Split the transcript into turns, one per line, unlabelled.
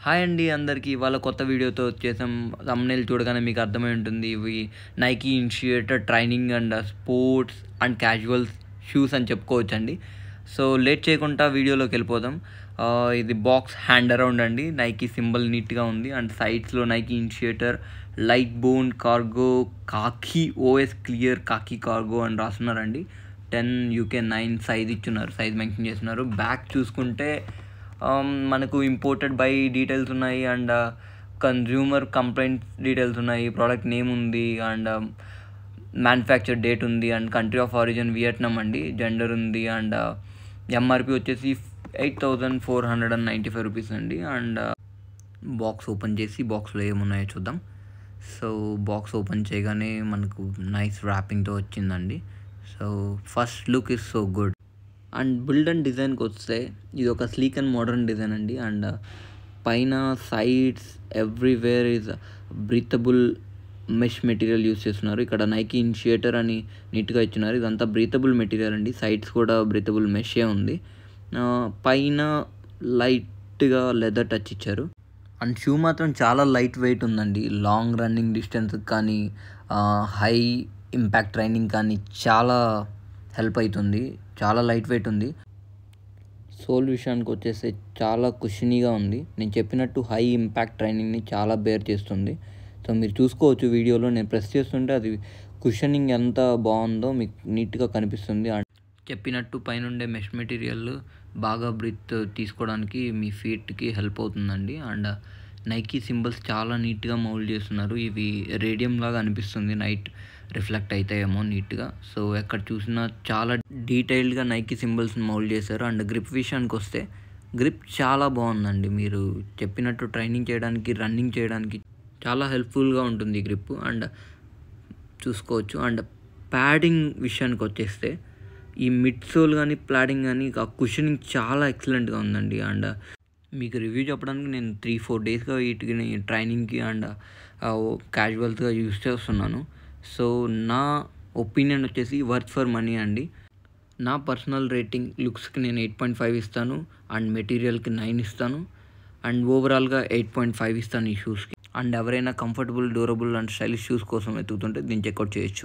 Hi అండి అందరికీ ఇవాళ కొత్త వీడియోతో వచ్చేసాం. థంబ్‌నెయిల్ చూడగానే మీకు అర్థమై ఉంటుంది. ఇవి Nike initiator training and sports and casuals shoes అని చెప్పుకోవచ్చండి. సో లేట్ చేయకుండా వీడియోలోకి వెళ్ళిపోదాం. ఇది బాక్స్ హ్యాండ్ అరౌండ్ అండి. నైకీ సింబల్ నీట్గా ఉంది అండ్ సైడ్స్లో Nike initiator light bone cargo khaki OS clear khaki cargo అని రాస్తున్నారండి. 10 UK 9 సైజ్ ఇచ్చున్నారు, సైజ్ మెన్షన్ చేస్తున్నారు. బ్యాక్ చూసుకుంటే మనకు ఇంపోర్టెడ్ బై డీటెయిల్స్ ఉన్నాయి అండ్ కన్జ్యూమర్ కంప్లైంట్ డీటెయిల్స్ ఉన్నాయి, ప్రోడక్ట్ నేమ్ ఉంది అండ్ మ్యానుఫ్యాక్చర్ డేట్ ఉంది and country of origin Vietnam అండి, జెండర్ ఉంది అండ్ ఎంఆర్పి వచ్చేసి 8,495 రూపీస్ అండి. అండ్ బాక్స్ ఓపెన్ చేసి బాక్స్లో ఏమున్నాయో చూద్దాం. సో బాక్స్ ఓపెన్ చేయగానే మనకు నైస్ ర్యాపింగ్తో వచ్చిందండి. So first look is so good. And build and డిజైన్కి వస్తే ఇది ఒక స్లీక్ అండ్ మోడర్న్ డిజైన్ అండి. అండ్ పైన sides everywhere is breathable mesh material use చేస్తున్నారు. ఇక్కడ నైకీ ఇనిషియేటర్ అని నీట్గా ఇచ్చినారు. ఇదంతా బ్రీతబుల్ మెటీరియల్ అండి. సైడ్స్ కూడా బ్రీతబుల్ మెషే ఉంది. పైన లైట్గా లెదర్ టచ్ ఇచ్చారు. అండ్ షూ మాత్రం చాలా లైట్ వెయిట్ ఉందండి. లాంగ్ రన్నింగ్ డిస్టెన్స్కి కానీ హై ఇంపాక్ట్ ట్రైనింగ్ కానీ చాలా హెల్ప్ అవుతుంది. చాలా లైట్ వెయిట్ ఉంది. సోల్ విషయానికి వచ్చేసి చాలా కుషనీగా ఉంది. నేను చెప్పినట్టు హై ఇంపాక్ట్ ట్రైనింగ్ని చాలా బేర్ చేస్తుంది. సో మీరు చూసుకోవచ్చు వీడియోలో, నేను ప్రెస్ చేస్తుంటే అది కుషనింగ్ ఎంత బాగుందో మీకు నీట్గా కనిపిస్తుంది. అండ్ చెప్పినట్టు పైనుండే మెష్ మెటీరియల్ బాగా బ్రీత్ తీసుకోవడానికి మీ ఫీట్కి హెల్ప్ అవుతుందండి. అండ్ నైకీ సింబల్స్ చాలా నీట్గా మౌల్డ్ చేస్తున్నారు. ఇవి రేడియం లాగా అనిపిస్తుంది, నైట్ రిఫ్లెక్ట్ అవుతాయేమో నీట్గా. సో ఎక్కడ చూసినా చాలా డీటెయిల్డ్గా నైకీ సింబల్స్ని మౌల్డ్ చేశారు. అండ్ గ్రిప్ విషయానికి వస్తే గ్రిప్ చాలా బాగుందండి. మీరు చెప్పినట్టు ట్రైనింగ్ చేయడానికి, రన్నింగ్ చేయడానికి చాలా హెల్ప్ఫుల్గా ఉంటుంది గ్రిప్. అండ్ చూసుకోవచ్చు. అండ్ ప్యాడింగ్ విషయానికి వచ్చేస్తే ఈ మిడ్ సోల్ కానీ ప్యాడింగ్ కానీ ఆ కుషనింగ్ చాలా ఎక్సలెంట్గా ఉందండి. అండ్ మీకు రివ్యూ చెప్పడానికి నేను 3-4 డేస్గా వీటిని ట్రైనింగ్కి అండ్ క్యాజువల్స్గా యూస్ చేస్తున్నాను. సో నా ఒపీనియన్ వచ్చేసి వర్త్ ఫర్ మనీ అండి. నా పర్సనల్ రేటింగ్ లుక్స్కి నేను 8.5 ఇస్తాను అండ్ మెటీరియల్కి 9 ఇస్తాను అండ్ ఓవరాల్గా 8.5 ఇస్తాను ఈ షూస్కి. అండ్ ఎవరైనా comfortable, durable and stylish shoes కోసం వెతుకుతుంటే దీన్ని చెక్అవుట్ చేయొచ్చు.